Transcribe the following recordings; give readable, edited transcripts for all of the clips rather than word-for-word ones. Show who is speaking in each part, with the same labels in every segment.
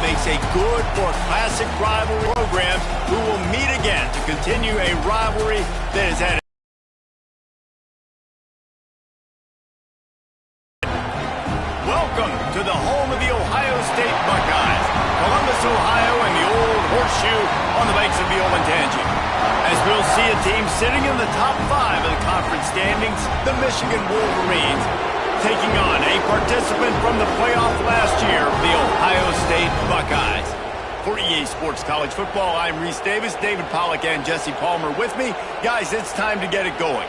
Speaker 1: makes a good or classic rivalry programs who will meet again to continue a rivalry that has had Welcome to the home of the Ohio State Buckeyes, Columbus, Ohio, and the old horseshoe on the banks of the Olentangy. As we'll see a team sitting in the top 5 of the conference standings, the Michigan Wolverines, taking on a participant from the playoff last year, the Ohio State Buckeyes. For EA Sports College Football, I'm Reese Davis, David Pollack, and Jesse Palmer with me. Guys, it's time to get it going.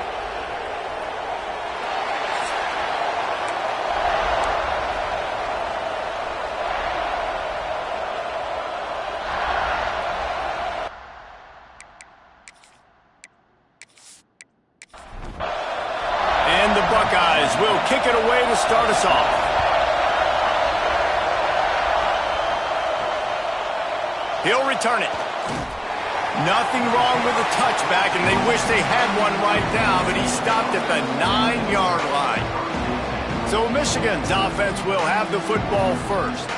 Speaker 1: Will kick it away to start us off. He'll return it. Nothing wrong with the touchback, and they wish they had one right now, but he stopped at the 9-yard line. So Michigan's offense will have the football first.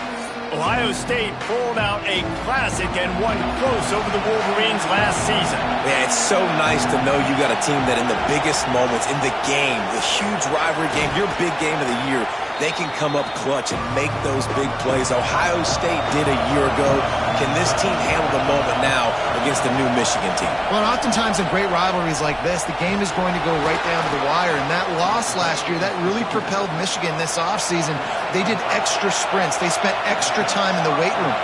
Speaker 1: Ohio State pulled out a classic and won close over the Wolverines last season.
Speaker 2: Yeah, it's so nice to know you got a team that in the biggest moments, in the game, the huge rivalry game, your big game of the year, they can come up clutch and make those big plays. Ohio State did a year ago. Can this team handle the moment now against the new Michigan team?
Speaker 3: Well, oftentimes in great rivalries like this, the game is going to go right down to the wire. And that loss last year, that really propelled Michigan this offseason. They did extra sprints. They spent extra time in the weight room.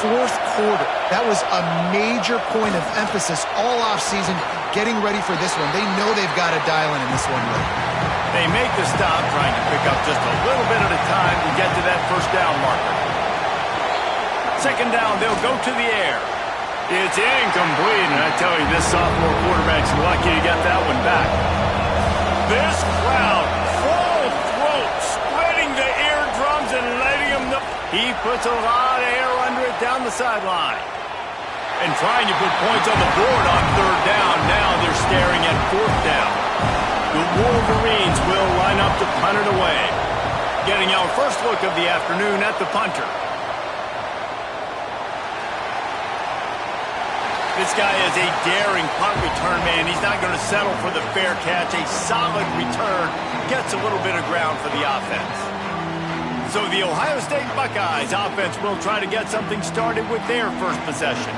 Speaker 3: Fourth quarter, that was a major point of emphasis all offseason, getting ready for this one. They know they've got to dial in this one.
Speaker 1: They make the stop, trying to pick up just a little bit at a time to get to that first down marker. Second down, they'll go to the air. It's incomplete, and I tell you, this sophomore quarterback's lucky to get that one back. This crowd, full throat, spreading the eardrums and letting them know. He puts a lot of air under it down the sideline. And trying to put points on the board on third down. Now they're staring at fourth down. The Wolverines will line up to punt it away. Getting our first look of the afternoon at the punter. This guy is a daring punt return man. He's not going to settle for the fair catch. A solid return gets a little bit of ground for the offense. So the Ohio State Buckeyes offense will try to get something started with their first possession.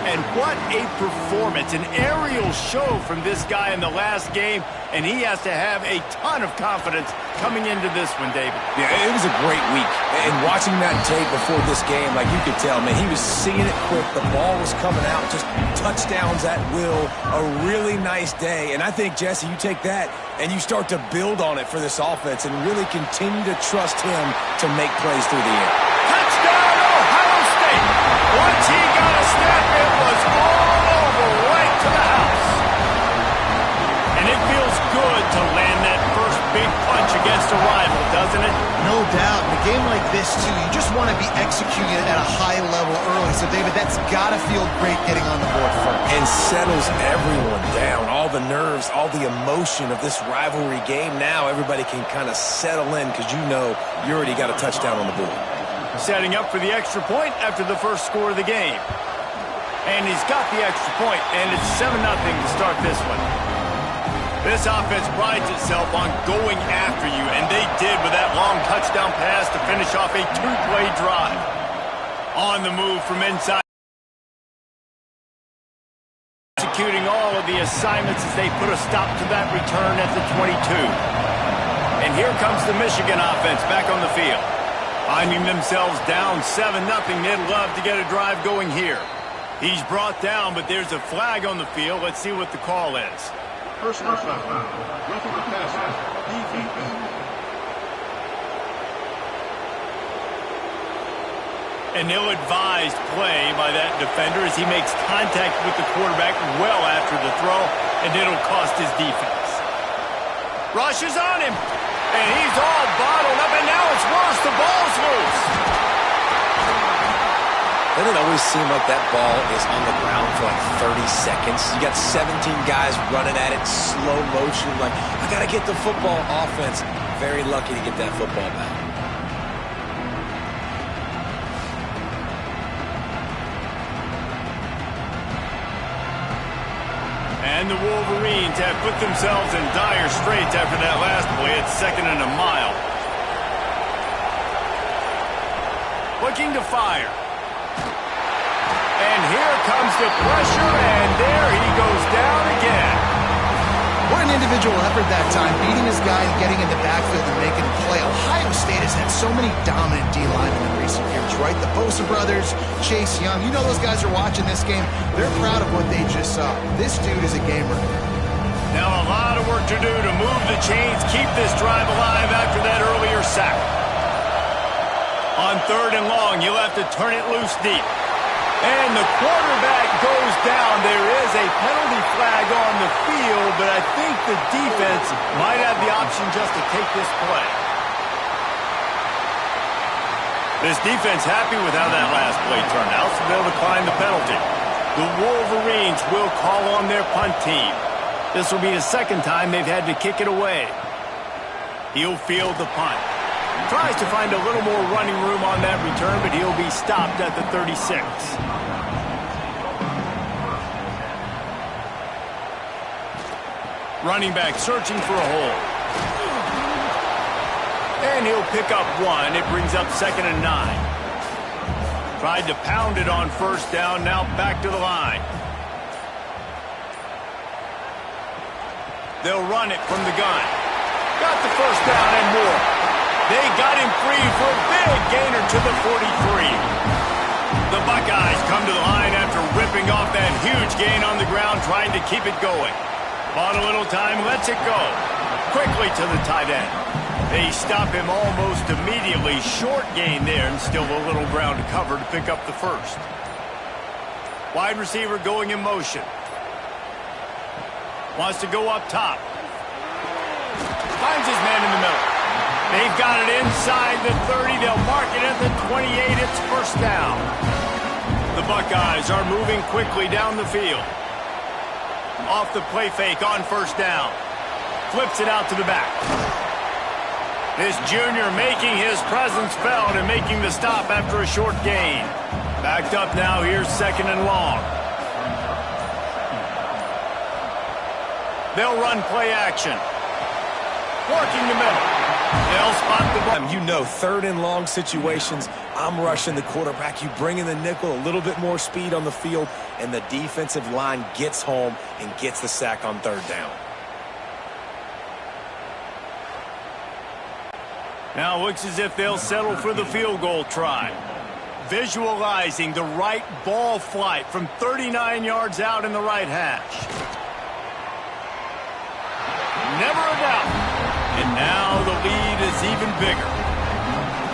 Speaker 1: And what a performance, an aerial show from this guy in the last game, and he has to have a ton of confidence coming into this one, David.
Speaker 2: Yeah, it was a great week. And watching that tape before this game, like you could tell, man, he was seeing it quick. The ball was coming out, just touchdowns at will. A really nice day. And I think, Jesse, you take that and you start to build on it for this offense and really continue to trust him to make plays through the air.
Speaker 1: Touchdown, Ohio State! Once he got a step, it was all over, right to the house. And it feels good to land that first big punch against a rival, doesn't it?
Speaker 3: No doubt. In a game like this, too, you just want to be executing at a high level early. So, David, that's got to feel great getting on the board first.
Speaker 2: And settles everyone down. All the nerves, all the emotion of this rivalry game. Now everybody can kind of settle in because you know you already got a touchdown on the board.
Speaker 1: Setting up for the extra point after the first score of the game. And he's got the extra point, and it's 7-0 to start this one. This offense prides itself on going after you, and they did with that long touchdown pass to finish off a 2-play drive. On the move from inside. Executing all of the assignments as they put a stop to that return at the 22. And here comes the Michigan offense back on the field. Finding themselves down 7-0, they'd love to get a drive going here. He's brought down, but there's a flag on the field. Let's see what the call is.
Speaker 4: Personal foul. Roughing the passer. Defense.
Speaker 1: An ill-advised play by that defender as he makes contact with the quarterback well after the throw, and it'll cost his defense. Rushes on him, and he's all bottled up, and now it's worse. The ball's loose.
Speaker 2: Doesn't it always seem like that ball is on the ground for like 30 seconds? You got 17 guys running at it, slow motion, like, I got to get the football. Offense, very lucky to get that football back.
Speaker 1: And the Wolverines have put themselves in dire straits after that last play. It's 2nd and a mile. Looking to fire. And here comes the pressure, and there he goes down again.
Speaker 3: What an individual effort that time, beating his guy and getting in the backfield and making a play. Ohio State has had so many dominant D-linemen in recent years, right? The Bosa brothers, Chase Young. You know those guys are watching this game. They're proud of what they just saw. This dude is a gamer.
Speaker 1: Now a lot of work to do to move the chains, keep this drive alive after that earlier sack. On 3rd and long, you'll have to turn it loose deep. And the quarterback goes down. There is a penalty flag on the field, but I think the defense might have the option just to take this play. This defense happy with how that last play turned out, so they'll decline the penalty. The Wolverines will call on their punt team. This will be the 2nd time they've had to kick it away. He'll field the punt. Tries to find a little more running room on that return, but he'll be stopped at the 36. Running back searching for a hole. And he'll pick up 1. It brings up 2nd and 9. Tried to pound it on 1st down, now back to the line. They'll run it from the gun. Got the 1st down and more. They got him free for a big gainer to the 43. The Buckeyes come to the line after ripping off that huge gain on the ground, trying to keep it going. Bought a little time, lets it go. Quickly to the tight end. They stop him almost immediately. Short gain there, and still a little ground to cover to pick up the 1st. Wide receiver going in motion. Wants to go up top. Finds his man in the middle. They've got it inside the 30. They'll mark it at the 28. It's 1st down. The Buckeyes are moving quickly down the field. Off the play fake on 1st down. Flips it out to the back. This junior making his presence felt and making the stop after a short gain. Backed up now. Here's 2nd and long. They'll run play action. Working the middle. They'll spot the ball.
Speaker 2: You know, 3rd and long situations, I'm rushing the quarterback. You bring in the nickel, a little bit more speed on the field, and the defensive line gets home and gets the sack on 3rd down.
Speaker 1: Now looks as if they'll settle for the field goal try. Visualizing the right ball flight from 39 yards out in the right hash. Never a doubt. And now the lead is even bigger.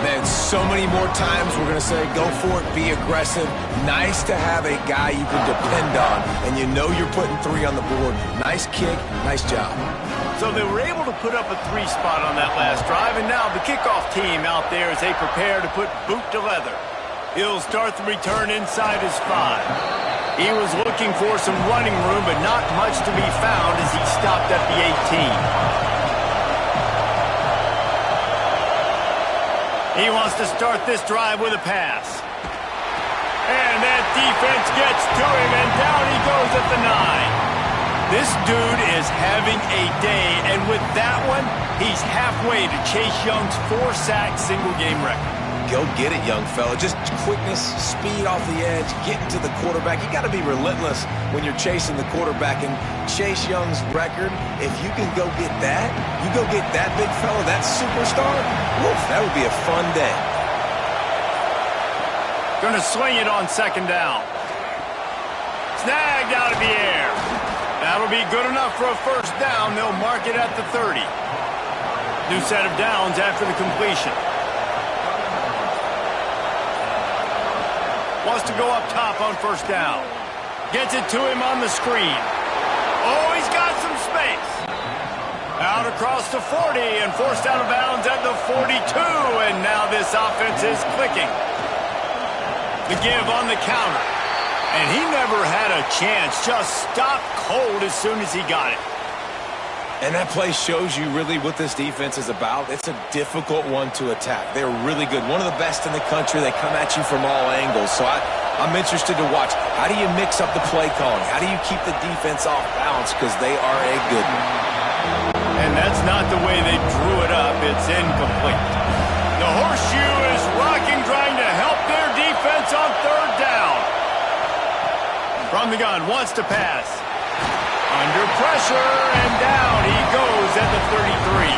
Speaker 2: Man, so many more times we're going to say, go for it, be aggressive. Nice to have a guy you can depend on, and you know you're putting 3 on the board. Nice kick, nice job.
Speaker 1: So they were able to put up a 3 spot on that last drive, and now the kickoff team out there as they prepare to put boot to leather. He'll start the return inside his 5. He was looking for some running room, but not much to be found as he stopped at the 18. He wants to start this drive with a pass. And that defense gets to him, and down he goes at the 9. This dude is having a day, and with that one, he's halfway to Chase Young's 4-sack single-game record.
Speaker 2: Go get it, young fella. Just quickness, speed off the edge, getting to the quarterback. You got to be relentless when you're chasing the quarterback. And Chase Young's record, if you can go get that, you go get that big fella, that superstar, woof, that would be a fun day.
Speaker 1: Going to swing it on 2nd down. Snagged out of the air. That'll be good enough for a 1st down. They'll mark it at the 30. New set of downs after the completion. Wants to go up top on 1st down. Gets it to him on the screen. Oh, he's got some space. Out across the 40 and forced out of bounds at the 42. And now this offense is clicking. The give on the counter. And he never had a chance. Just stopped cold as soon as he got it.
Speaker 2: And that play shows you really what this defense is about. It's a difficult one to attack. They're really good. One of the best in the country. They come at you from all angles. So I I'm interested to watch. How do you mix up the play calling? How do you keep the defense off balance? Because they are a good one.
Speaker 1: And that's not the way they drew it up. It's incomplete. The horseshoe is rocking, trying to help their defense on third down. From the gun, wants to pass. Under pressure, and down he goes at the 33.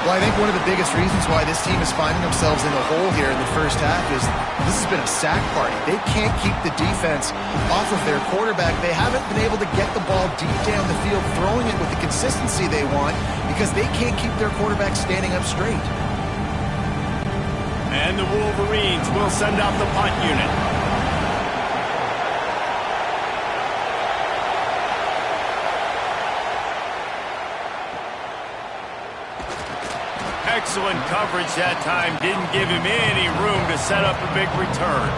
Speaker 3: Well, I think one of the biggest reasons why this team is finding themselves in the hole here in the first half is this has been a sack party. They can't keep the defense off of their quarterback. They haven't been able to get the ball deep down the field, throwing it with the consistency they want because they can't keep their quarterback standing up straight.
Speaker 1: And the Wolverines will send out the punt unit. Excellent coverage that time. Didn't give him any room to set up a big return.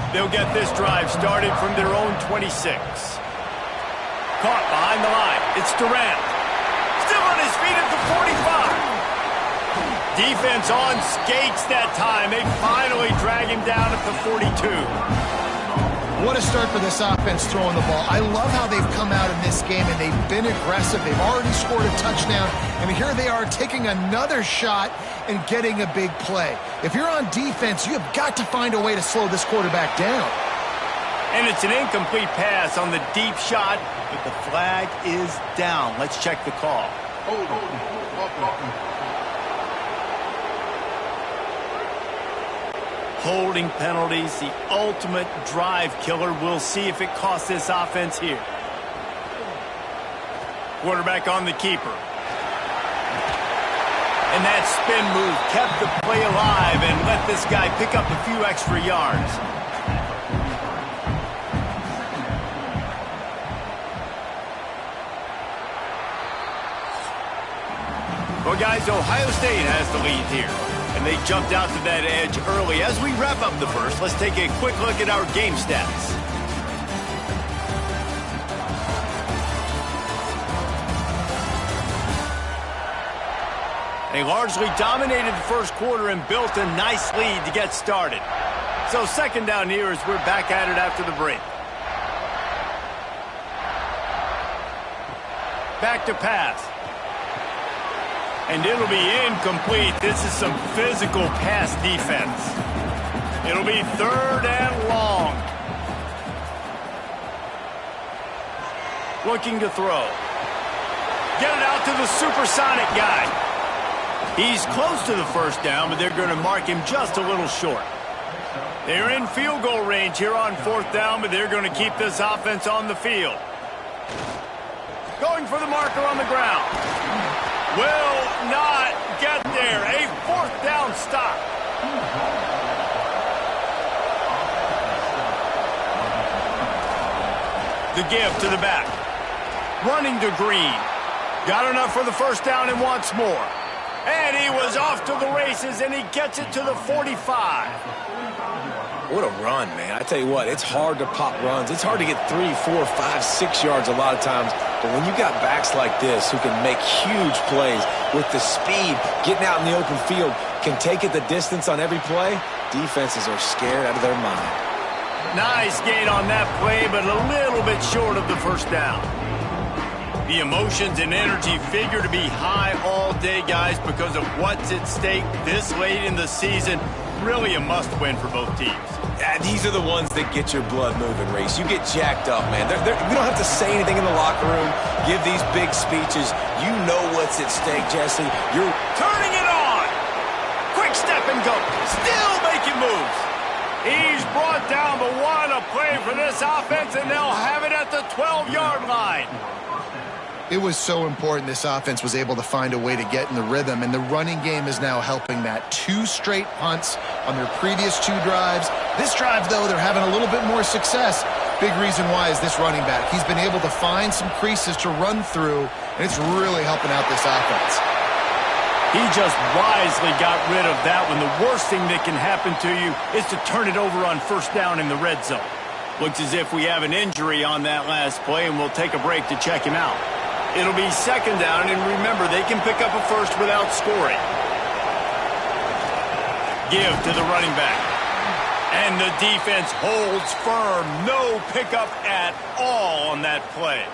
Speaker 1: They'll get this drive started from their own 26. Caught behind the line. It's Durant. Still on his feet at the 45. Defense on skates that time. They finally drag him down at the 42.
Speaker 3: What a start for this offense throwing the ball. I love how they've come out in this game, and they've been aggressive. They've already scored a touchdown, and here they are taking another shot and getting a big play. If you're on defense, you have got to find a way to slow this quarterback down.
Speaker 1: And it's an incomplete pass on the deep shot, but the flag is down. Let's check the call. Holding penalties, the ultimate drive killer. We'll see if it costs this offense here. Quarterback on the keeper. And that spin move kept the play alive and let this guy pick up a few extra yards. Well, guys, Ohio State has the lead here. And they jumped out to that edge early. As we wrap up the first, let's take a quick look at our game stats. They largely dominated the first quarter and built a nice lead to get started. So second down here as we're back at it after the break. Back to pass. And it'll be incomplete. This is some physical pass defense. It'll be third and long. Looking to throw. Get it out to the supersonic guy. He's close to the first down, but they're going to mark him just a little short. They're in field goal range here on fourth down, but they're going to keep this offense on the field. Going for the marker on the ground. Will not get there. A fourth down stop. The give to the back. Running to Green. Got enough for the first down and wants more. And he was off to the races, and he gets it to the 45.
Speaker 2: What a run, man. I tell you what, it's hard to pop runs. It's hard to get 3, 4, 5, 6 yards a lot of times. But when you got backs like this who can make huge plays with the speed, getting out in the open field, can take it the distance on every play, defenses are scared out of their mind.
Speaker 1: Nice gain on that play, but a little bit short of the first down. The emotions and energy figure to be high all day, guys, because of what's at stake this late in the season. Really a must-win for both teams.
Speaker 2: Yeah, these are the ones that get your blood moving, Reese. You get jacked up, man. We don't have to say anything in the locker room, give these big speeches. You know what's at stake, Jesse. You're
Speaker 1: turning it on. Quick step and go. Still making moves. He's brought down, but what a play for this offense, and they'll have it at the 12-yard line.
Speaker 3: It was so important this offense was able to find a way to get in the rhythm, and the running game is now helping that. 2 straight punts on their previous 2 drives. This drive, though, they're having a little bit more success. Big reason why is this running back. He's been able to find some creases to run through, and it's really helping out this offense.
Speaker 1: He just wisely got rid of that when the worst thing that can happen to you is to turn it over on first down in the red zone. Looks as if we have an injury on that last play, and we'll take a break to check him out. It'll be second down, and remember, they can pick up a first without scoring. Give to the running back. And the defense holds firm. No pickup at all on that play.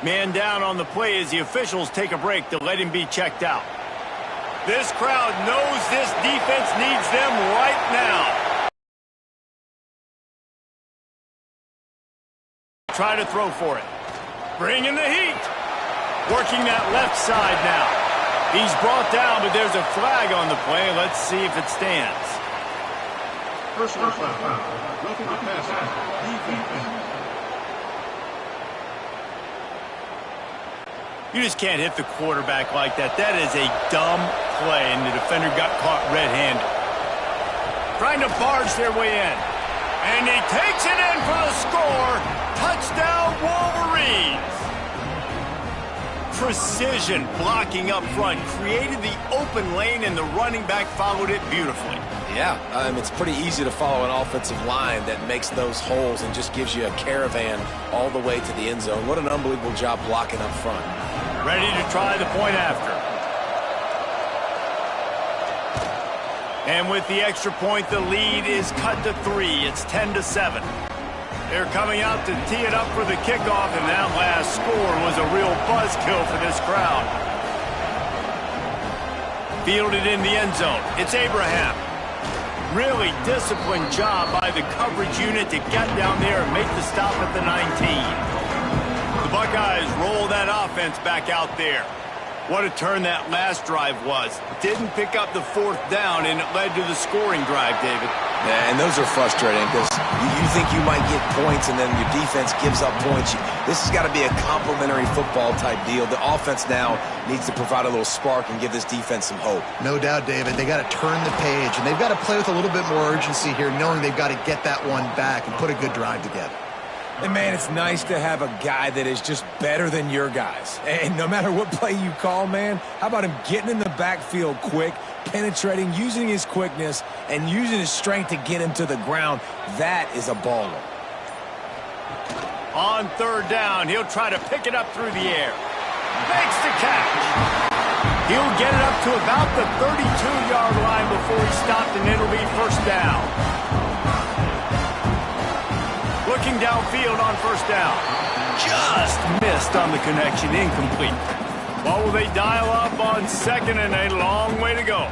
Speaker 1: Man down on the play as the officials take a break to let him be checked out. This crowd knows this defense needs them right now. Try to throw for it. Bringing the heat. Working that left side now. He's brought down, but there's a flag on the play. Let's see if it stands.
Speaker 4: Personal foul. Roughing the passer. Defense.
Speaker 1: You just can't hit the quarterback like that. That is a dumb play, and the defender got caught red-handed. Trying to barge their way in. And he takes it in for the score. Touchdown, Wolverines. Precision blocking up front. Created the open lane, and the running back followed it beautifully.
Speaker 2: Yeah, it's pretty easy to follow an offensive line that makes those holes and just gives you a caravan all the way to the end zone. What an unbelievable job blocking up front.
Speaker 1: Ready to try the point after. And with the extra point, the lead is cut to 3. It's 10-7. They're coming out to tee it up for the kickoff, and that last score was a real buzzkill for this crowd. Fielded in the end zone. It's Abraham. Really disciplined job by the coverage unit to get down there and make the stop at the 19. The Buckeyes roll that offense back out there. What a turn that last drive was. Didn't pick up the 4th down, and it led to the scoring drive, David.
Speaker 2: Yeah, and those are frustrating because you think you might get points, and then your defense gives up points. This has got to be a complementary football type deal. The offense now needs to provide a little spark and give this defense some hope.
Speaker 3: No doubt, David. They got to turn the page, and they've got to play with a little bit more urgency here, knowing they've got to get that one back and put a good drive together.
Speaker 2: And, man, it's nice to have a guy that is just better than your guys. And no matter what play you call, man, how about him getting in the backfield quick, penetrating, using his quickness, and using his strength to get him to the ground? That is a baller.
Speaker 1: On 3rd down, he'll try to pick it up through the air. Makes the catch. He'll get it up to about the 32-yard line before he stopped, and it'll be 1st down. Looking downfield on 1st down. Just missed on the connection, incomplete. What will they dial up on 2nd and a long way to go?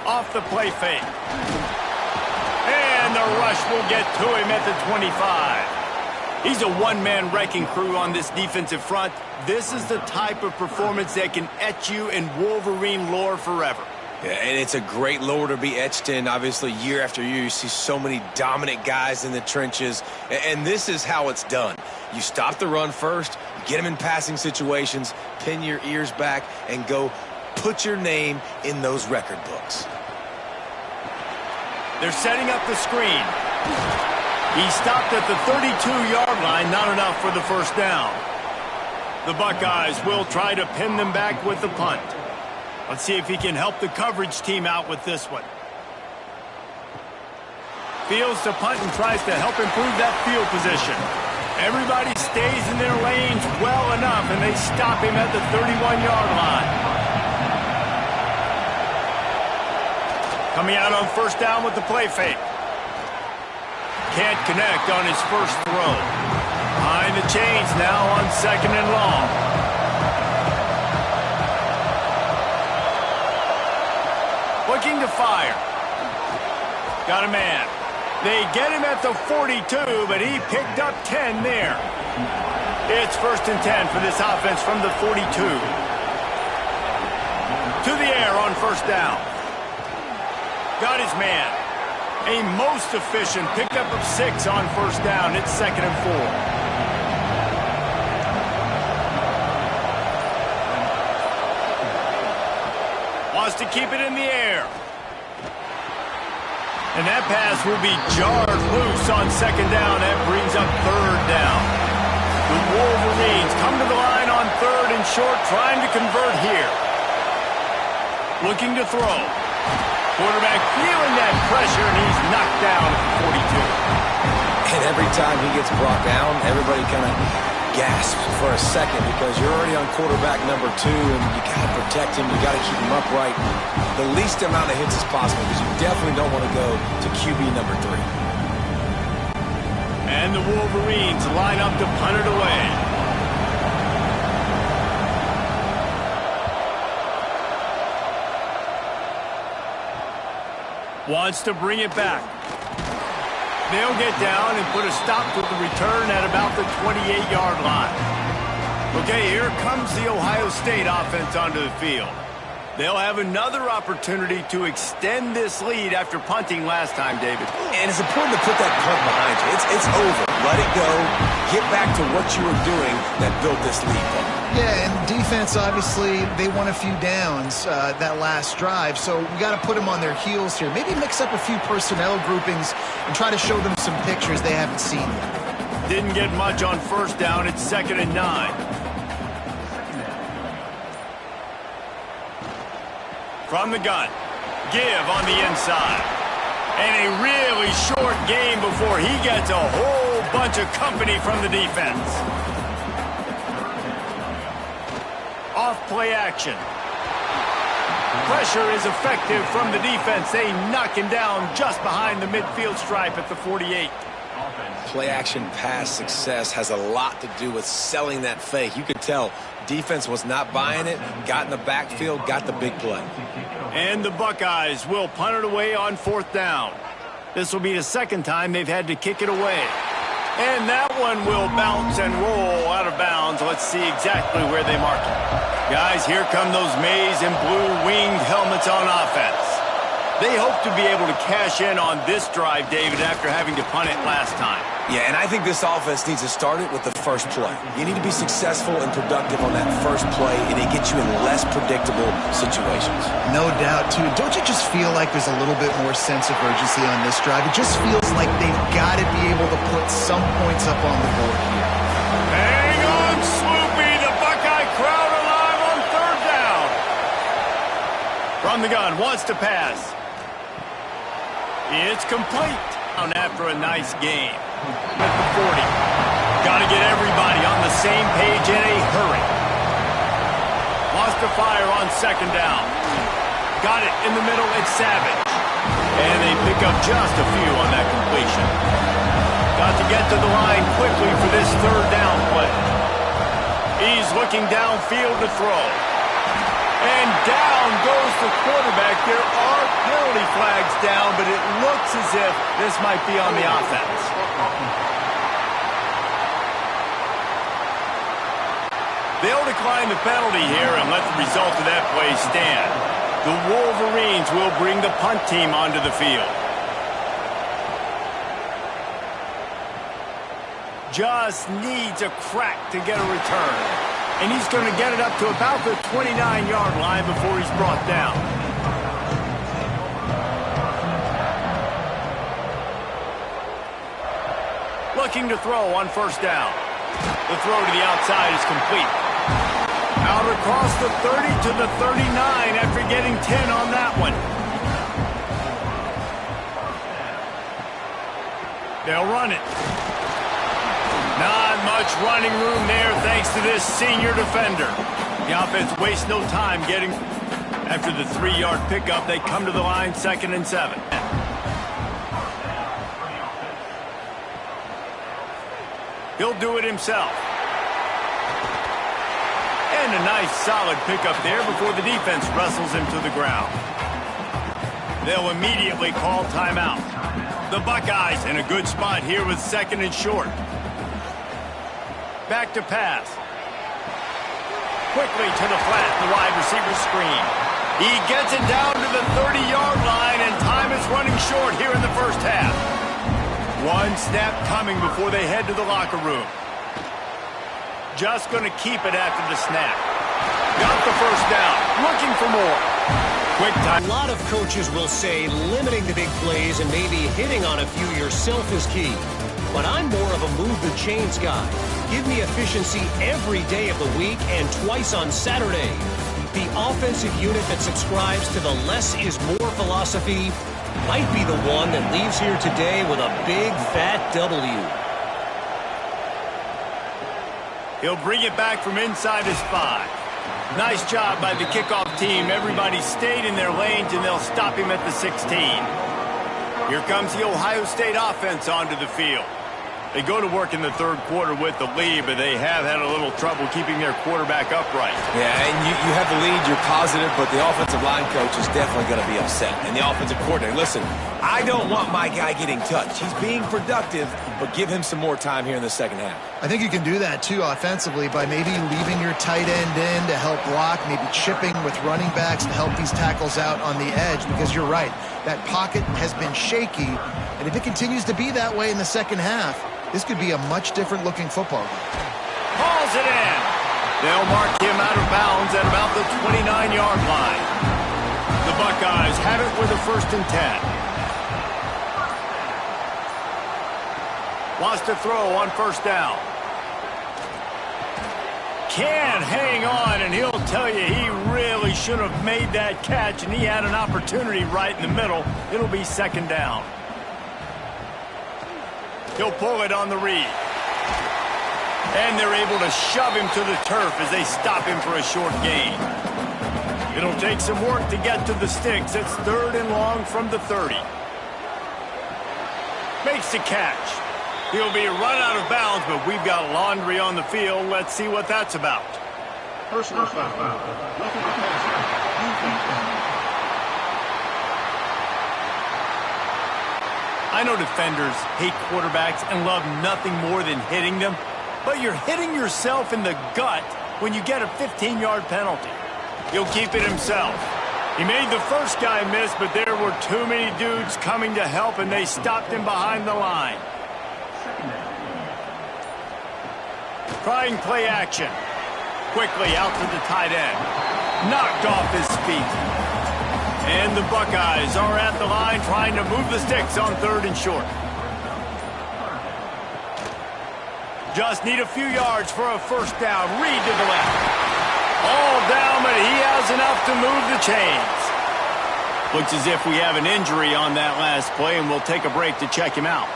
Speaker 1: Off the play fake. And the rush will get to him at the 25. He's a one-man wrecking crew on this defensive front. This is the type of performance that can etch you in Wolverine lore forever.
Speaker 2: Yeah, and it's a great lore to be etched in. Obviously, year after year, you see so many dominant guys in the trenches, and this is how it's done. You stop the run first, you get them in passing situations, pin your ears back, and go put your name in those record books.
Speaker 1: They're setting up the screen. He stopped at the 32-yard line, not enough for the 1st down. The Buckeyes will try to pin them back with the punt. Let's see if he can help the coverage team out with this one. Fields to punt and tries to help improve that field position. Everybody stays in their lanes well enough, and they stop him at the 31-yard line. Coming out on 1st down with the play fake. Can't connect on his first throw. Behind the chains now on 2nd and long. Looking to fire. Got a man. They get him at the 42, but he picked up 10 there. It's 1st and 10 for this offense from the 42. To the air on 1st down. Got his man. A most efficient pickup of 6 on 1st down. It's 2nd and 4. Wants to keep it in the air. And that pass will be jarred loose on 2nd down. That brings up 3rd down. The Wolverines come to the line on 3rd and short, trying to convert here. Looking to throw. Quarterback feeling that pressure, and he's knocked down at the 42.
Speaker 2: And every time he gets brought down, everybody kind of gasped for a second because you're already on quarterback number 2, and you got to protect him. You got to keep him upright. The least amount of hits as possible because you definitely don't want to go to QB number 3.
Speaker 1: And the Wolverines line up to punt it away. Wants to bring it back. They'll get down and put a stop to the return at about the 28-yard line. Okay, here comes the Ohio State offense onto the field. They'll have another opportunity to extend this lead after punting last time, David.
Speaker 2: And it's important to put that punt behind you. It's over. Let it go. Get back to what you were doing that built this lead.
Speaker 3: Yeah, and defense, obviously, they won a few downs that last drive, so we got to put them on their heels here. Maybe mix up a few personnel groupings and try to show them some pictures they haven't seen yet.
Speaker 1: Didn't get much on first down. It's 2nd and 9. From the gun, give on the inside. And a really short game before he gets a whole bunch of company from the defense. Off play action. Pressure is effective from the defense. They knock him down just behind the midfield stripe at the 48.
Speaker 2: Play action pass success has a lot to do with selling that fake. You could tell defense was not buying it, got in the backfield, got the big play.
Speaker 1: And the Buckeyes will punt it away on 4th down. This will be the 2nd time they've had to kick it away. And that one will bounce and roll out of bounds. Let's see exactly where they mark it. Guys, here come those maize and blue winged helmets on offense. They hope to be able to cash in on this drive, David, after having to punt it last time.
Speaker 2: Yeah, and I think this offense needs to start it with the first play. You need to be successful and productive on that first play, and it gets you in less predictable situations.
Speaker 3: No doubt, too. Don't you just feel like there's a little bit more sense of urgency on this drive? It just feels like they've got to be able to put some points up on the board here.
Speaker 1: Hang on, Sloopy. The Buckeye crowd alive on 3rd down. From the gun, wants to pass. It's complete. After a nice game. At the 40. Got to get everybody on the same page in a hurry. Wants to fire on 2nd down. Got it in the middle. It's Savage. And they pick up just a few on that completion. Got to get to the line quickly for this 3rd down play. He's looking downfield to throw. And down goes the quarterback. There are penalty flags down, but it looks as if this might be on the offense. They'll decline the penalty here and let the result of that play stand. The Wolverines will bring the punt team onto the field. Just needs a crack to get a return. And he's going to get it up to about the 29-yard line before he's brought down. Looking to throw on 1st down. The throw to the outside is complete. Out across the 30 to the 39 after getting 10 on that one. They'll run it. Not much running room there thanks to this senior defender. The offense wastes no time getting... After the 3-yard pickup, they come to the line 2nd and 7. He'll do it himself. And a nice solid pickup there before the defense wrestles him to the ground. They'll immediately call timeout. The Buckeyes in a good spot here with 2nd and short. Back to pass. Quickly to the flat, the wide receiver screen. He gets it down to the 30-yard line, and time is running short here in the 1st half. One snap coming before they head to the locker room. Just going to keep it after the snap. Got the 1st down. Looking for more. Quick time.
Speaker 5: A lot of coaches will say limiting the big plays and maybe hitting on a few yourself is key. But I'm more of a move the chains guy. Give me efficiency every day of the week and twice on Saturday. The offensive unit that subscribes to the less is more philosophy might be the one that leaves here today with a big fat W.
Speaker 1: He'll bring it back from inside his 5. Nice job by the kickoff team. Everybody stayed in their lanes, and they'll stop him at the 16. Here comes the Ohio State offense onto the field. They go to work in the third quarter with the lead, but they have had a little trouble keeping their quarterback upright.
Speaker 2: Yeah, and you have the lead, you're positive, but the offensive line coach is definitely going to be upset. And the offensive coordinator, listen, I don't want my guy getting touched. He's being productive, but give him some more time here in the second half.
Speaker 3: I think you can do that, too, offensively, by maybe leaving your tight end in to help block, maybe chipping with running backs to help these tackles out on the edge, because you're right, that pocket has been shaky, and if it continues to be that way in the second half, this could be a much different-looking football game.
Speaker 1: Hauls it in. They'll mark him out of bounds at about the 29-yard line. The Buckeyes have it with a 1st and 10. Wants to throw on 1st down. Can't hang on, and he'll tell you he really should have made that catch, and he had an opportunity right in the middle. It'll be 2nd down. He'll pull it on the read. And they're able to shove him to the turf as they stop him for a short gain. It'll take some work to get to the sticks. It's 3rd and long from the 30. Makes the catch. He'll be run out of bounds, but we've got laundry on the field. Let's see what that's about.
Speaker 4: Personal foul. Roughing the passer.
Speaker 1: I know defenders hate quarterbacks and love nothing more than hitting them, but you're hitting yourself in the gut when you get a 15-yard penalty. He'll keep it himself. He made the first guy miss, but there were too many dudes coming to help, and they stopped him behind the line. Trying play action. Quickly out to the tight end. Knocked off his feet. And the Buckeyes are at the line trying to move the sticks on 3rd and short. Just need a few yards for a 1st down. Reed to the left. All down, but he has enough to move the chains. Looks as if we have an injury on that last play, and we'll take a break to check him out.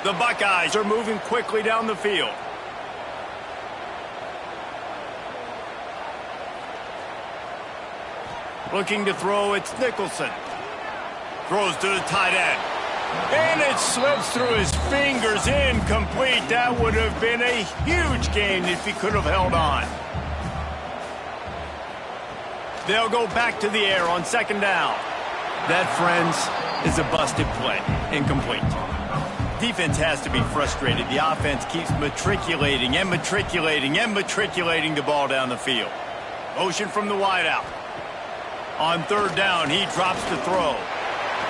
Speaker 1: The Buckeyes are moving quickly down the field. Looking to throw, it's Nicholson. Throws to the tight end. And it slips through his fingers, incomplete. That would have been a huge gain if he could have held on. They'll go back to the air on 2nd down. That, friends, is a busted play. Incomplete. Defense has to be frustrated. The offense keeps matriculating and matriculating and matriculating the ball down the field. Motion from the wideout. On 3rd down, he drops the throw.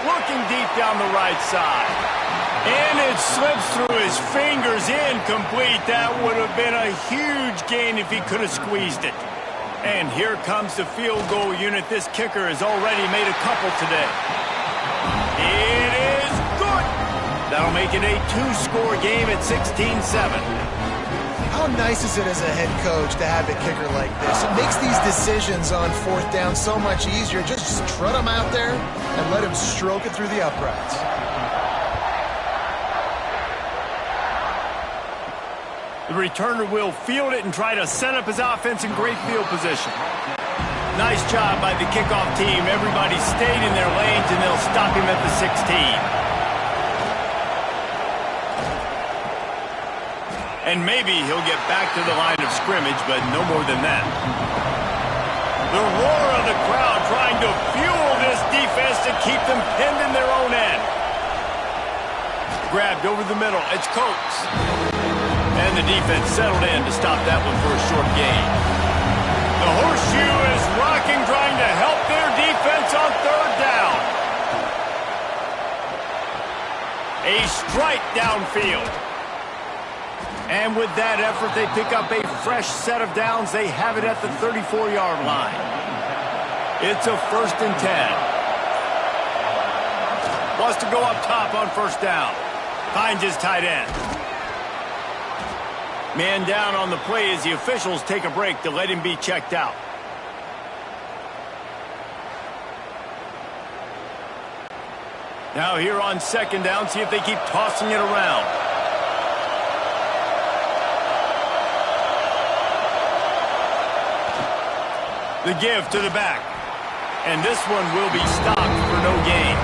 Speaker 1: Looking deep down the right side. And it slips through his fingers, incomplete. That would have been a huge gain if he could have squeezed it. And here comes the field goal unit. This kicker has already made a couple today. It is good. That'll make it a 2-score game at 16-7.
Speaker 3: How nice is it as a head coach to have a kicker like this? It makes these decisions on 4th down so much easier. Just strut him out there and let him stroke it through the uprights.
Speaker 1: The returner will field it and try to set up his offense in great field position. Nice job by the kickoff team. Everybody stayed in their lanes, and they'll stop him at the 16. And maybe he'll get back to the line of scrimmage, but no more than that. The roar of the crowd trying to fuel this defense to keep them pinned in their own end. Grabbed over the middle. It's Coates. And the defense settled in to stop that one for a short gain. The horseshoe is rocking, trying to help their defense on 3rd down. A strike downfield. And with that effort, they pick up a fresh set of downs. They have it at the 34-yard line. It's a 1st and 10. Wants to go up top on 1st down. Finds his tight end. Man down on the play as the officials take a break to let him be checked out. Now here on 2nd down, see if they keep tossing it around. The give to the back. And this one will be stopped for no gain.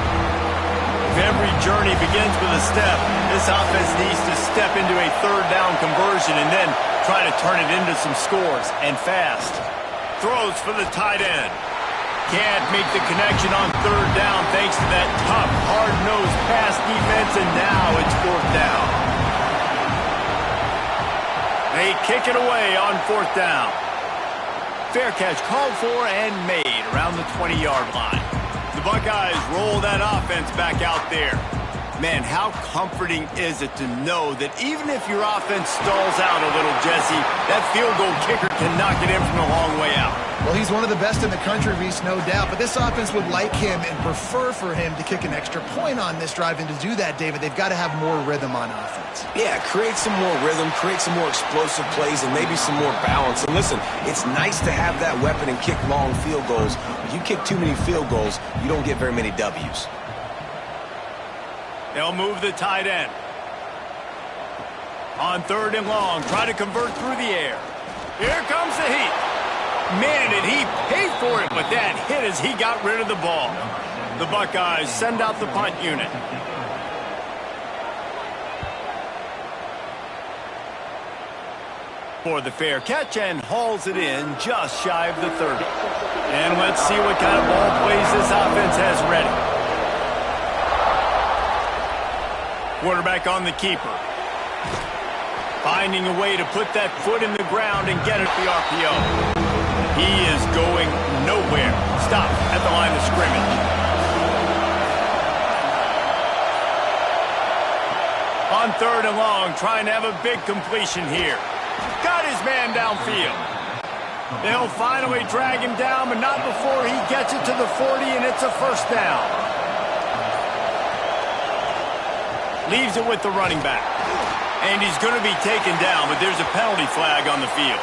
Speaker 1: If every journey begins with a step, this offense needs to step into a third down conversion and then try to turn it into some scores, and fast. Throws for the tight end. Can't make the connection on third down thanks to that tough, hard-nosed pass defense, and now it's fourth down. They kick it away on fourth down. Fair catch called for and made around the 20-yard line. The Buckeyes roll that offense back out there. Man, how comforting is it to know that even if your offense stalls out a little, Jesse, that field goal kicker can knock it in from a long way out.
Speaker 3: Well, he's one of the best in the country, Reese, no doubt. But this offense would like him and prefer for him to kick an extra point on this drive. And to do that, David, they've got to have more rhythm on offense.
Speaker 2: Yeah, create some more rhythm, create some more explosive plays, and maybe some more balance. And listen, it's nice to have that weapon and kick long field goals. If you kick too many field goals, you don't get very many W's.
Speaker 1: They'll move the tight end. On third and long, try to convert through the air. Here comes the heat. Man, did he pay for it, but that hit as he got rid of the ball. The Buckeyes send out the punt unit. For the fair catch and hauls it in just shy of the 30. And let's see what kind of ball plays this offense has ready. Quarterback on the keeper. Finding a way to put that foot in the ground and get it the RPO. He is going nowhere. Stop at the line of scrimmage. On third and long, trying to have a big completion here. Got his man downfield. They'll finally drag him down, but not before he gets it to the 40, and it's a first down. Leaves it with the running back. And he's going to be taken down, but there's a penalty flag on the field.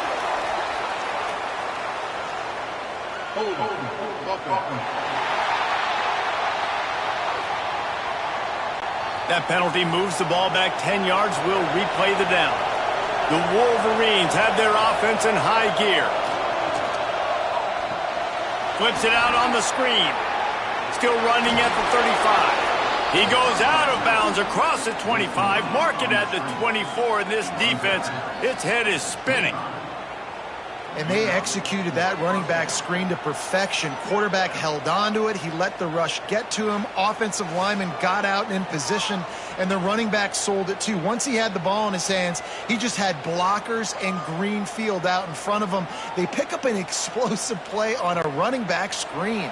Speaker 1: That penalty moves the ball back 10 yards. We'll replay the down. The Wolverines have their offense in high gear. Flips it out on the screen. Still running at the 35. He goes out of bounds across the 25, mark it at the 24, and this defense, its head is spinning.
Speaker 3: And they executed that running back screen to perfection. Quarterback held on to it. He let the rush get to him. Offensive lineman got out in position, and the running back sold it too. Once he had the ball in his hands, he just had blockers and green field out in front of him. They pick up an explosive play on a running back screen.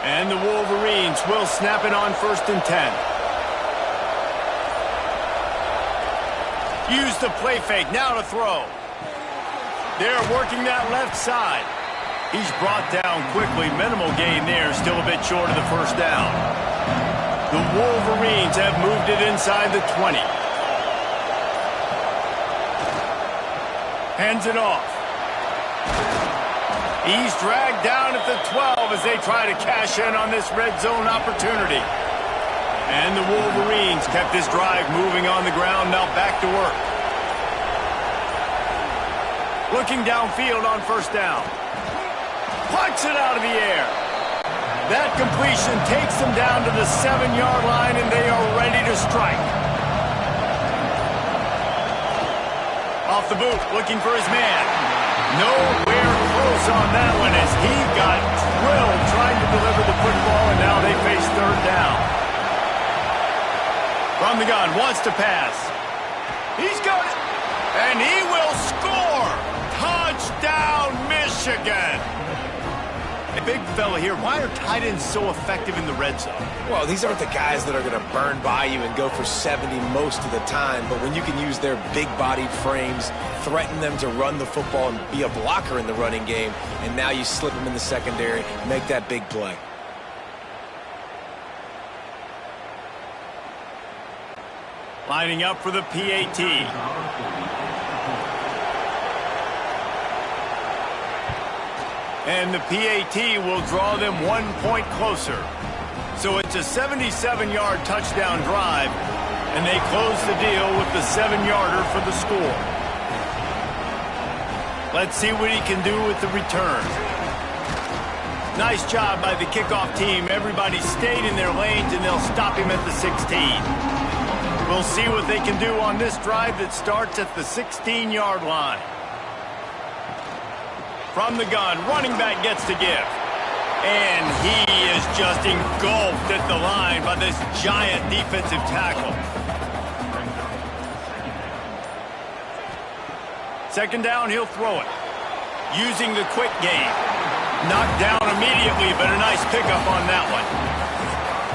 Speaker 1: And the Wolverines will snap it on 1st and 10. Use the play fake, now to throw. They're working that left side. He's brought down quickly, minimal gain there, still a bit short of the first down. The Wolverines have moved it inside the 20. Hands it off. He's dragged down at the 12 as they try to cash in on this red zone opportunity. And the Wolverines kept this drive moving on the ground, now back to work. Looking downfield on first down. Plucks it out of the air. That completion takes them down to the 7-yard line, and they are ready to strike. Off the boot, looking for his man. Nowhere close on that one as he got drilled trying to deliver the football, and now they face third down. From the gun, wants to pass. He's got it, and he will score. Touchdown, Michigan. A big fella here. Why are tight ends so effective in the red zone?
Speaker 2: Well, these aren't the guys that are going to burn by you and go for 70 most of the time, but when you can use their big-bodied frames, threaten them to run the football and be a blocker in the running game, and now you slip them in the secondary, make that big play.
Speaker 1: Lining up for the PAT. And the PAT will draw them 1 point closer. So it's a 77-yard touchdown drive, and they close the deal with the 7-yarder for the score. Let's see what he can do with the return. Nice job by the kickoff team. Everybody stayed in their lanes, and they'll stop him at the 16. We'll see what they can do on this drive that starts at the 16-yard line. From the gun, running back gets to give. And he is just engulfed at the line by this giant defensive tackle. Second down, he'll throw it. Using the quick game. Knocked down immediately, but a nice pickup on that one.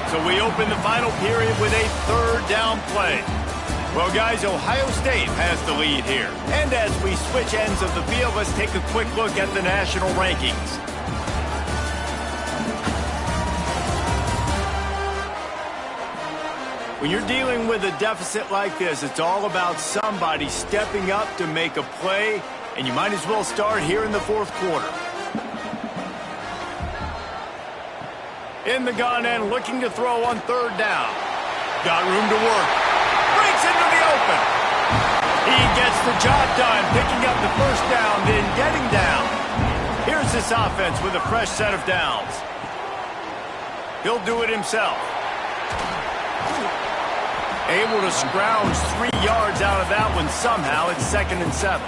Speaker 1: So we open the final period with a third down play. Well, guys, Ohio State has the lead here. And as we switch ends of the field, let's take a quick look at the national rankings. When you're dealing with a deficit like this, it's all about somebody stepping up to make a play, and you might as well start here in the fourth quarter. In the gun and looking to throw on third down. Got room to work. Breaks into the open. He gets the job done, picking up the first down, then getting down. Here's this offense with a fresh set of downs. He'll do it himself. Able to scrounge 3 yards out of that one somehow. It's 2nd and 7.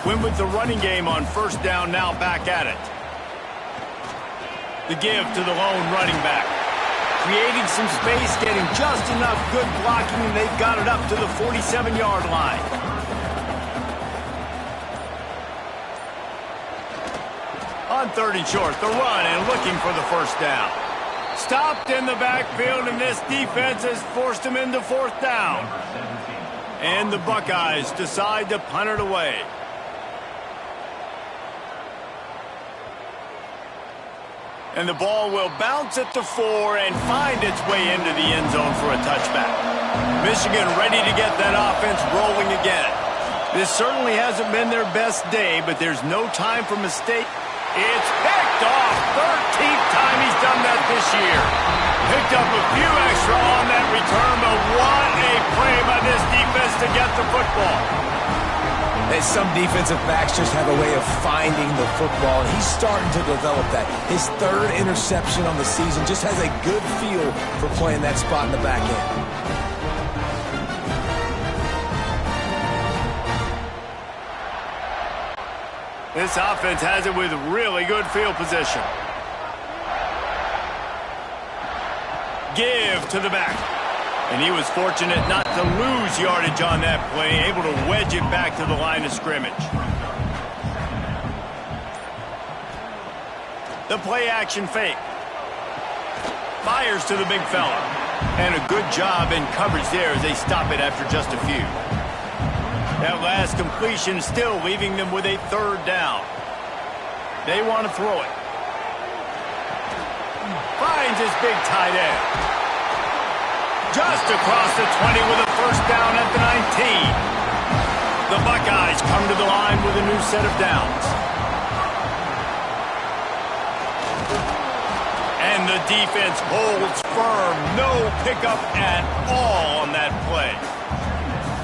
Speaker 1: Win with the running game on first down, now back at it. The give to the lone running back. Creating some space, getting just enough good blocking, and they've got it up to the 47-yard line. On 3rd and short, the run and looking for the first down. Stopped in the backfield, and this defense has forced him into fourth down. And the Buckeyes decide to punt it away. And the ball will bounce at the 4 and find its way into the end zone for a touchback. Michigan ready to get that offense rolling again. This certainly hasn't been their best day, but there's no time for mistake. It's picked off. 13th time he's done that this year. Picked up a few extra on that return, but what a play by this defense to get the football.
Speaker 2: Some defensive backs just have a way of finding the football, and he's starting to develop that. His 3rd interception on the season just has a good feel for playing that spot in the back end.
Speaker 1: This offense has it with really good field position. Give to the back. And he was fortunate not to lose yardage on that play, able to wedge it back to the line of scrimmage. The play-action fake. Fires to the big fella. And a good job in coverage there as they stop it after just a few. That last completion still leaving them with a 3rd down. They want to throw it. Finds his big tight end. Just across the 20 with a first down at the 19. The Buckeyes come to the line with a new set of downs. And the defense holds firm. No pickup at all on that play.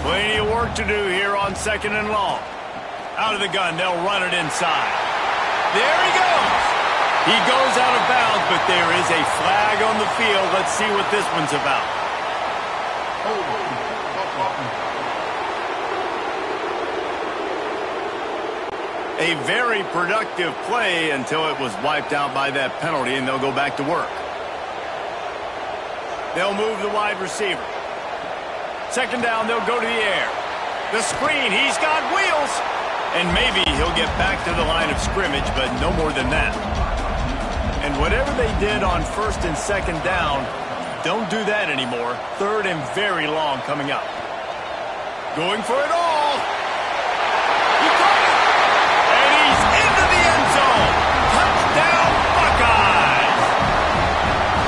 Speaker 1: Plenty of work to do here on 2nd and long. Out of the gun, they'll run it inside. There he goes. He goes out of bounds, but there is a flag on the field. Let's see what this one's about. A very productive play until it was wiped out by that penalty, and they'll go back to work. They'll move the wide receiver. 2nd down, they'll go to the air. The screen, he's got wheels. And maybe he'll get back to the line of scrimmage, but no more than that. And whatever they did on 1st and 2nd down, don't do that anymore. 3rd and very long coming up. Going for it all. He caught it. And he's into the end zone. Touchdown, Buckeyes.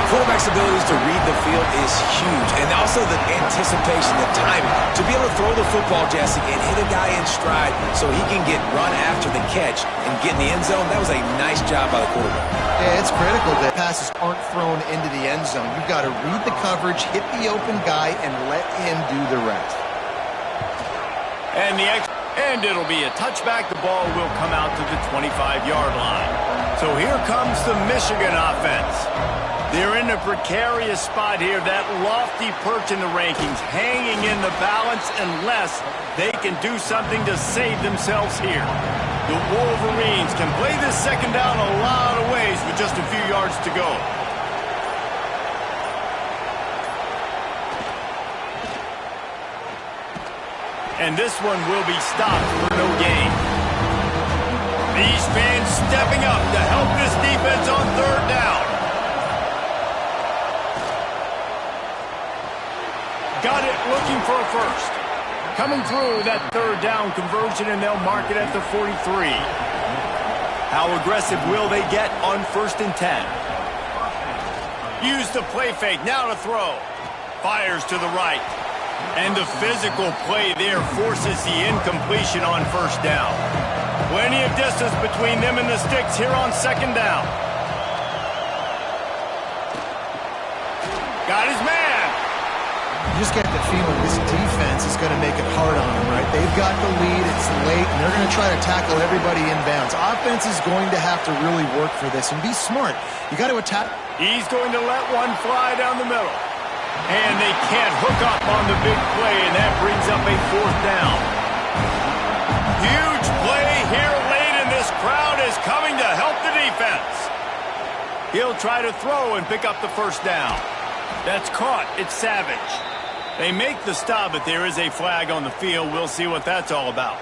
Speaker 2: Quarterback's abilities to read the field is huge, and also the anticipation, the timing. To be able to throw the football, Jesse, and hit a guy in stride so he can get run after the catch and get in the end zone, that was a nice job by the quarterback.
Speaker 3: Yeah, it's critical that passes aren't thrown into the end zone. You've got to read the coverage, hit the open guy, and let him do the rest.
Speaker 1: And it'll be a touchback. The ball will come out to the 25-yard line. So here comes the Michigan offense. They're in a precarious spot here, that lofty perch in the rankings, hanging in the balance unless they can do something to save themselves here. The Wolverines can play this second down a lot of ways with just a few yards to go. And this one will be stopped for no gain. These fans stepping up to help this defense on third down. Got it, looking for a first. Coming through that third down conversion, and they'll mark it at the 43. How aggressive will they get on 1st and 10? Use the play fake, now to throw. Fires to the right. And the physical play there forces the incompletion on 1st down. Plenty of distance between them and the sticks here on 2nd down. Got his man.
Speaker 3: You just get the feeling this defense is going to make it hard on them, right? They've got the lead, it's late, and they're going to try to tackle everybody inbounds. Offense is going to have to really work for this and be smart. You got to attack.
Speaker 1: He's going to let one fly down the middle. And they can't hook up on the big play, and that brings up a 4th down. Huge play here late, and this crowd is coming to help the defense. He'll try to throw and pick up the 1st down. That's caught. It's Savage. They make the stop, but there is a flag on the field. We'll see what that's all about.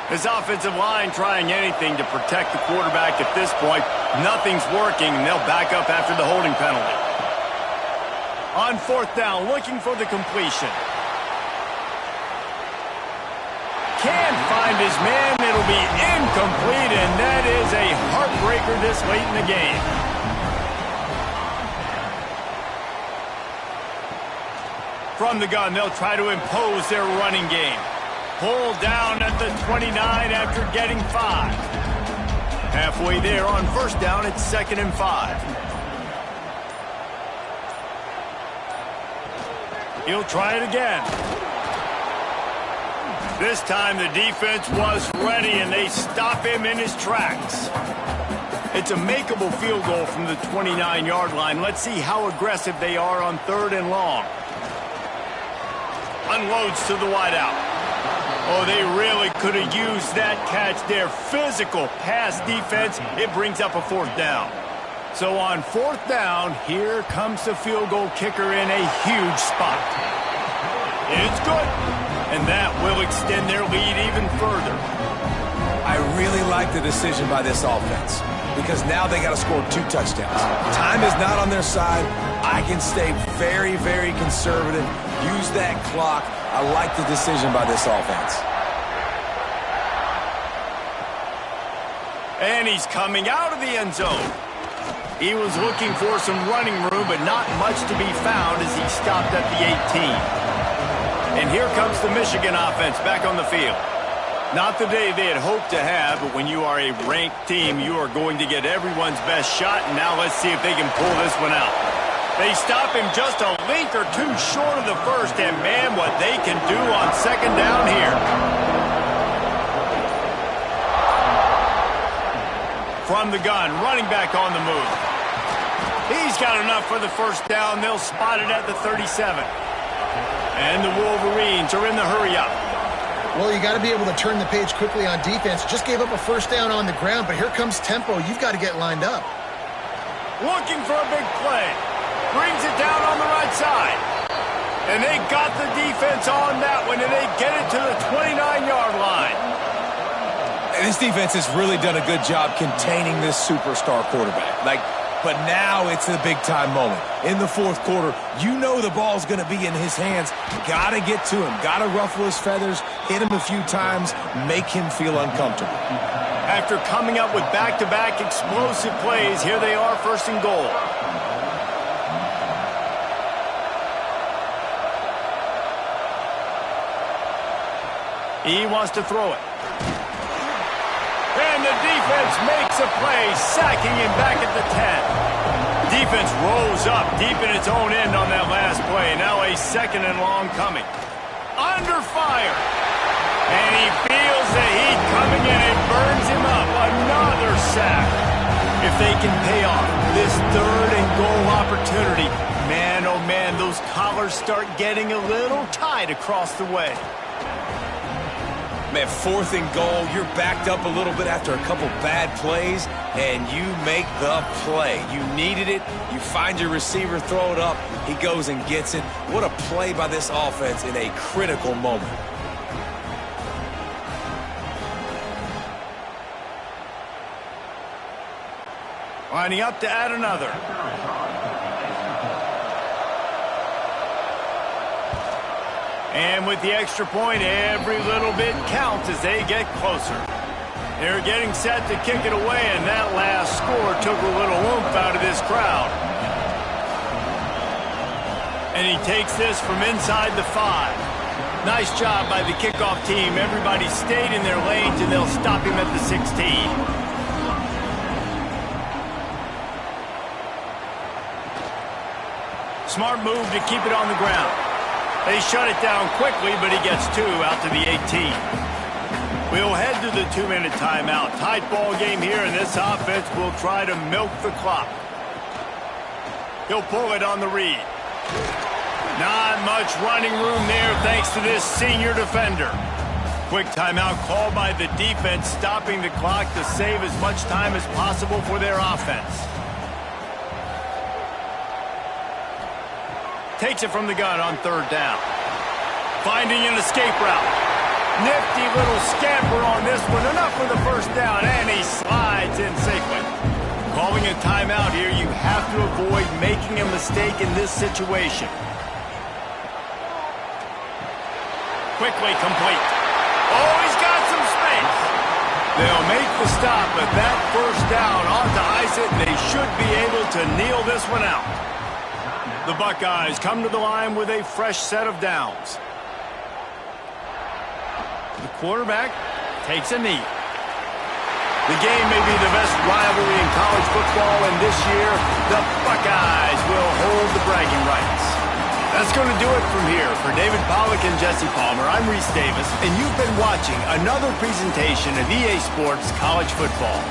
Speaker 1: His offensive line trying anything to protect the quarterback at this point. Nothing's working, and they'll back up after the holding penalty. On 4th down, looking for the completion. Can't find his man. It'll be incomplete, and that is a heartbreaker this late in the game. From the gun, they'll try to impose their running game. Pulled down at the 29 after getting 5. Halfway there on 1st down, it's 2nd and 5. He'll try it again. This time the defense was ready, and they stop him in his tracks. It's a makeable field goal from the 29-yard line. Let's see how aggressive they are on 3rd and long. Unloads to the wideout. Oh, they really could have used that catch there. Physical pass defense. It brings up a 4th down. So on 4th down, here comes the field goal kicker in a huge spot. It's good. And that will extend their lead even further.
Speaker 2: I really like the decision by this offense because now they got to score 2 touchdowns. Time is not on their side. I can stay very, very conservative. Use that clock. I like the decision by this offense.
Speaker 1: And he's coming out of the end zone. He was looking for some running room, but not much to be found as he stopped at the 18. And here comes the Michigan offense back on the field. Not the day they had hoped to have, but when you are a ranked team, you are going to get everyone's best shot. And now let's see if they can pull this one out. They stop him just a link or two short of the 1st, and man, what they can do on 2nd down here. From the gun, running back on the move. He's got enough for the 1st down. They'll spot it at the 37. And the Wolverines are in the hurry-up.
Speaker 3: Well, you got to be able to turn the page quickly on defense. Just gave up a 1st down on the ground, but here comes tempo. You've got to get lined up.
Speaker 1: Looking for a big play. Brings it down on the right side. And they got the defense on that one, and they get it to the 29-yard line.
Speaker 2: And this defense has really done a good job containing this superstar quarterback. But now it's a big-time moment. In the 4th quarter, you know the ball's going to be in his hands. Got to get to him. Got to ruffle his feathers, hit him a few times, make him feel uncomfortable.
Speaker 1: After coming up with back-to-back explosive plays, here they are 1st and goal. He wants to throw it. And the defense makes a play, sacking him back at the 10. Defense rolls up deep in its own end on that last play. Now a 2nd and long coming. under fire. And he feels the heat coming in. It burns him up. Another sack. If they can pay off this 3rd and goal opportunity, man, oh man, those collars start getting a little tight across the way.
Speaker 2: Man, 4th and goal, you're backed up a little bit after a couple bad plays, and you make the play. You needed it. You find your receiver, throw it up. He goes and gets it. What a play by this offense in a critical moment.
Speaker 1: Lining up to add another. And with the extra point, every little bit counts as they get closer. They're getting set to kick it away, and that last score took a little oomph out of this crowd. And he takes this from inside the 5. Nice job by the kickoff team. Everybody stayed in their lanes, and they'll stop him at the 16. Smart move to keep it on the ground. They shut it down quickly, but he gets 2 out to the 18. We'll head to the 2-minute timeout. Tight ball game here, and this offense will try to milk the clock. He'll pull it on the read. Not much running room there thanks to this senior defender. Quick timeout called by the defense, stopping the clock to save as much time as possible for their offense. Takes it from the gun on 3rd down. Finding an escape route. Nifty little scamper on this one. Enough for the 1st down, and he slides in safely. Calling a timeout here, you have to avoid making a mistake in this situation. Quickly complete. Oh, he's got some space. They'll make the stop, but that 1st down ought to ice it. They should be able to kneel this one out. The Buckeyes come to the line with a fresh set of downs. The quarterback takes a knee. The game may be the best rivalry in college football, and this year, the Buckeyes will hold the bragging rights. That's going to do it from here. For David Pollack and Jesse Palmer, I'm Reese Davis, and you've been watching another presentation of EA Sports College Football.